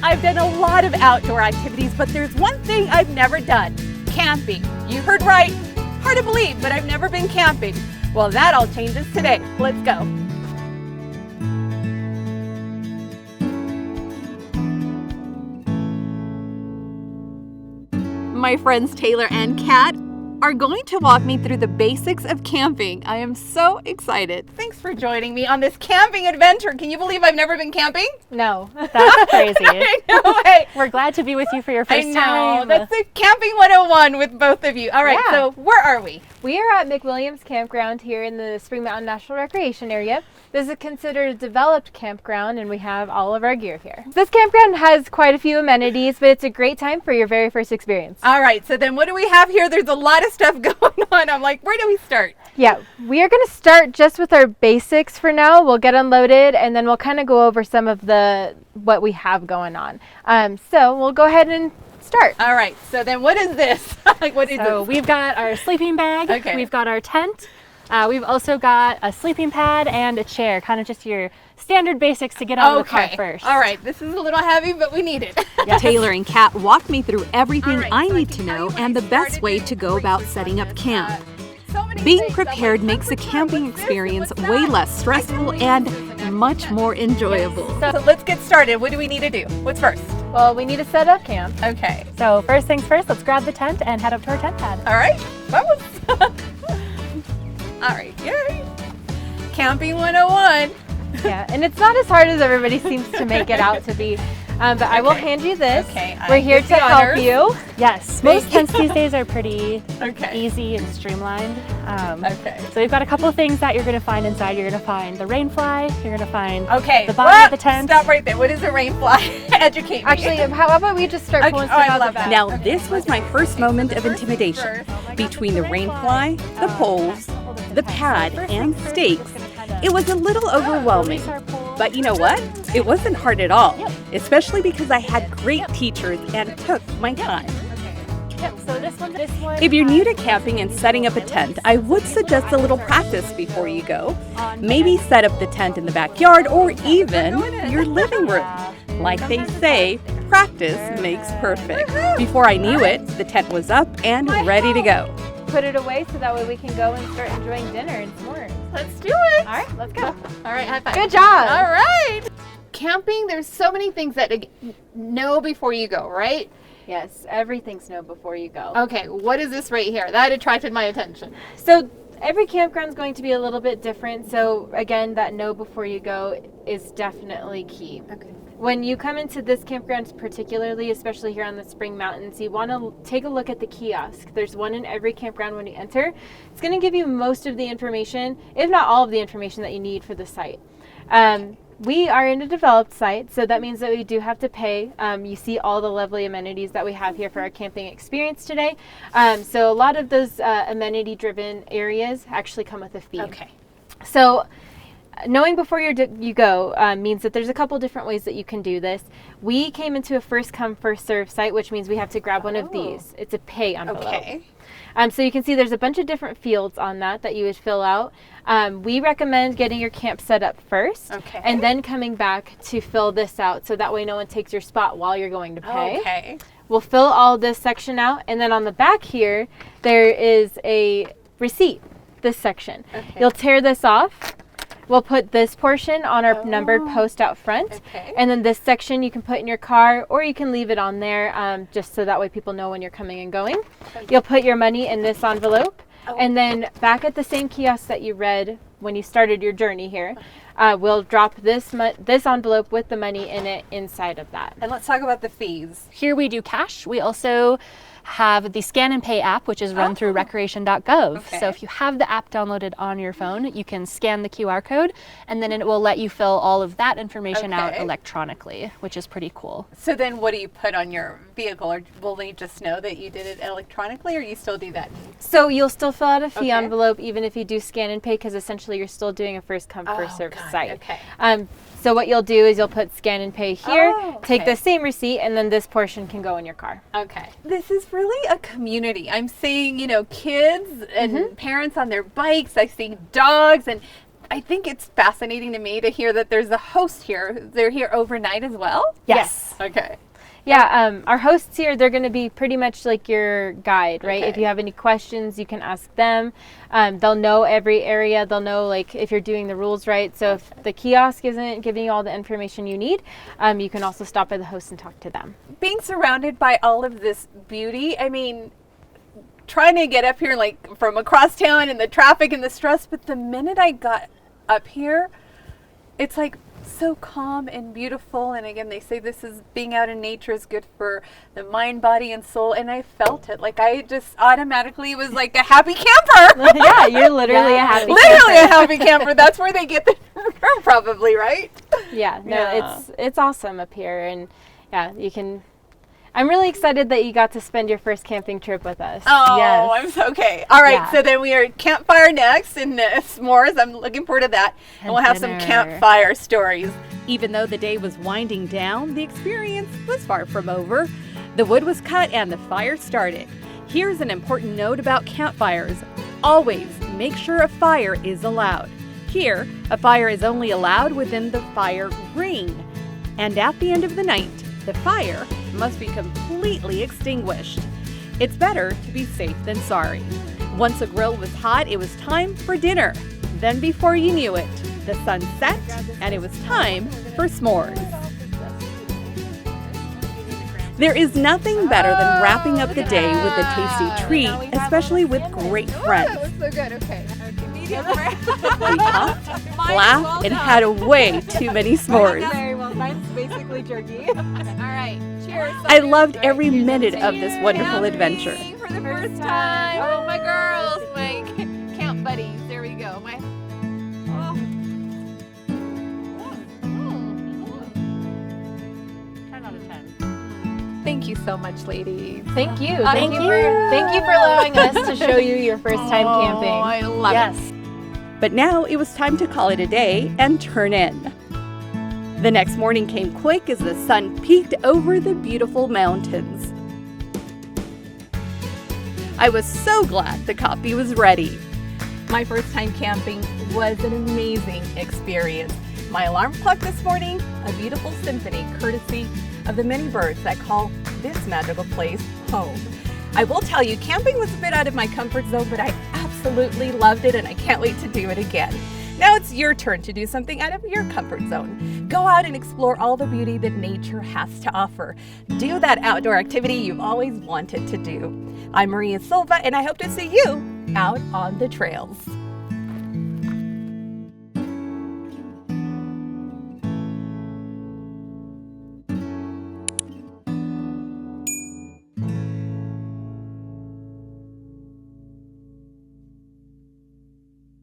I've done a lot of outdoor activities, but there's one thing I've never done: camping. You heard right. Hard to believe, but I've never been camping. Well, that all changes today. Let's go. My friends Taylor and Kat are going to walk me through the basics of camping. I am so excited. Thanks for joining me on this camping adventure. Can you believe I've never been camping? No, that's crazy. No way. We're glad to be with you for your first time. I know. That's a Camping 101 with both of you. All right, So where are we? We are at McWilliams Campground here in the Spring Mountain National Recreation Area. This is considered a developed campground, and we have all of our gear here. This campground has quite a few amenities, but it's a great time for your very first experience. All right, so then what do we have here? There's a lot of stuff going on. I'm like, where do we start? Yeah, we are going to start just with our basics for now. We'll get unloaded, and then we'll kind of go over some of what we have going on. So we'll go ahead and start. All right, so then what is this? What is So this? we've got our sleeping bag, Okay. We've got our tent, we've also got a sleeping pad and a chair, kind of just your standard basics to get out of the car first. All right, this is a little heavy, but we need it. Yes. Taylor and Kat walked me through everything All right, I so need can to tell know you when and I the best started way doing to go the about research setting on up this, camp. So many Being things. I'm prepared like, makes a what's that? camping What's this? experience What's way that? less stressful and much more enjoyable. So let's get started. What do we need to do? What's first? Well, we need to set up camp. Okay. So first things first, let's grab the tent and head up to our tent pad. All right. Vamos. All right. Yay. Camping 101. Yeah, and it's not as hard as everybody seems to make it out to be. But I will hand you this. Okay, We're I here get to the help honors. you. Yes, Thank most you. tents these days are pretty Okay. easy and streamlined. Okay. So we've got a couple of things that you're going to find inside. You're going to find the rain fly, you're going to find Okay. the bottom what? of the tent. Stop right there. What is a rain fly? Educate me. Actually, how about we just start Okay. pulling Oh, I stuff out love the back? that. Now, Okay, this was my first moment of intimidation. Between the rain fly, the poles, the pad, and stakes, it was a little overwhelming. But you know what? It wasn't hard at all, especially because I had great teachers and took my time. Yep, so this one. If you're new to camping and setting up a tent, I would suggest a little practice before you go. Maybe set up the tent in the backyard or even your living room. Like they say, practice makes perfect. Before I knew it, the tent was up and ready to go. Put it away so that way we can go and start enjoying dinner and s'mores. Let's do it. All right, let's go. All right. High five. Good job. All right. Camping, there's so many things that to know before you go, right? Yes, everything's known before you go. Okay, what is this right here? That attracted my attention. So every campground is going to be a little bit different. So again, that know before you go is definitely key. Okay. When you come into this campground particularly, especially here on the Spring Mountains, you want to take a look at the kiosk. There's one in every campground when you enter. It's going to give you most of the information, if not all of the information that you need for the site. We are in a developed site, so that means that we do have to pay. You see all the lovely amenities that we have here for our camping experience today. So a lot of those amenity-driven areas actually come with a fee. Okay. So knowing before you go means that there's a couple different ways that you can do this. We came into a first come first serve site, which means we have to grab one of these. It's a pay envelope. Okay. So you can see there's a bunch of different fields on that you would fill out. We recommend getting your camp set up first, Okay. and then coming back to fill this out, so that way no one takes your spot while you're going to pay. Okay. We'll fill all this section out, and then on the back here there is a receipt, this section. Okay. You'll tear this off. We'll put this portion on our numbered post out front. Okay. And then this section you can put in your car, or you can leave it on there just so that way people know when you're coming and going. You'll put your money in this envelope. And then back at the same kiosk that you read when you started your journey here, we'll drop this envelope with the money in it inside of that. And let's talk about the fees. Here we do cash. We also have the Scan and Pay app, which is run through recreation.gov. Okay. So if you have the app downloaded on your phone, you can scan the QR code, and then it will let you fill all of that information out Okay. electronically, which is pretty cool. So then what do you put on your vehicle? Or will they just know that you did it electronically, or you still do that? So you'll still fill out a fee Okay. envelope even if you do scan and pay, because essentially you're still doing a first come first served God, site. okay. So what you'll do is you'll put scan and pay here, Oh, take okay. the same receipt, and then this portion can go in your car. Okay. This is really a community. I'm seeing, kids and parents on their bikes. I see dogs, and I think it's fascinating to me to hear that there's a host here. They're here overnight as well? Yes. Okay. Yeah, our hosts here, they're going to be pretty much like your guide, right? Okay. If you have any questions, you can ask them. They'll know every area. They'll know like if you're doing the rules right. So if the kiosk isn't giving you all the information you need, you can also stop by the host and talk to them. Being surrounded by all of this beauty, I mean, trying to get up here like from across town and the traffic and the stress, but the minute I got up here, it's like so calm and beautiful. And again, they say this is being out in nature is good for the mind, body, and soul. And I felt it. Like I just automatically was like a happy camper. Yeah, you're literally a happy Literally camper. a happy camper. That's where they get the term, probably, right? Yeah, no, Yeah. it's awesome up here, and yeah, you can. I'm really excited that you got to spend your first camping trip with us. Oh, Yes. I'm so okay. All right, Yeah. so then we are at campfire next and s'mores. I'm looking forward to that. And we'll have some dinner. campfire stories. Even though the day was winding down, the experience was far from over. The wood was cut and the fire started. Here's an important note about campfires. Always make sure a fire is allowed. Here, a fire is only allowed within the fire ring. And at the end of the night, the fire must be completely extinguished. It's better to be safe than sorry. Once the grill was hot, it was time for dinner. Then before you knew it, the sun set and it was time for s'mores. There is nothing better than wrapping up the day with a tasty treat, especially with great friends. So good. Okay. Medium We talked, laughed, and had way too many s'mores. Very well. Mine's basically jerky. All right. Cheers. I loved every minute of this wonderful adventure. For the first time. Oh, my girls, my camp buddies. There we go. My. Oh. 10 out of 10. Thank you so much, ladies. Thank you. Thank you. Thank you for allowing us to show you your first time camping. I love Yes. But now it was time to call it a day and turn in. The next morning came quick as the sun peeked over the beautiful mountains. I was so glad the coffee was ready. My first time camping was an amazing experience. My alarm clock this morning, a beautiful symphony courtesy of the many birds that call this magical place home. I will tell you, camping was a bit out of my comfort zone, but I absolutely loved it and I can't wait to do it again. Now it's your turn to do something out of your comfort zone. Go out and explore all the beauty that nature has to offer. Do that outdoor activity you've always wanted to do. I'm Maria Silva and I hope to see you out on the trails.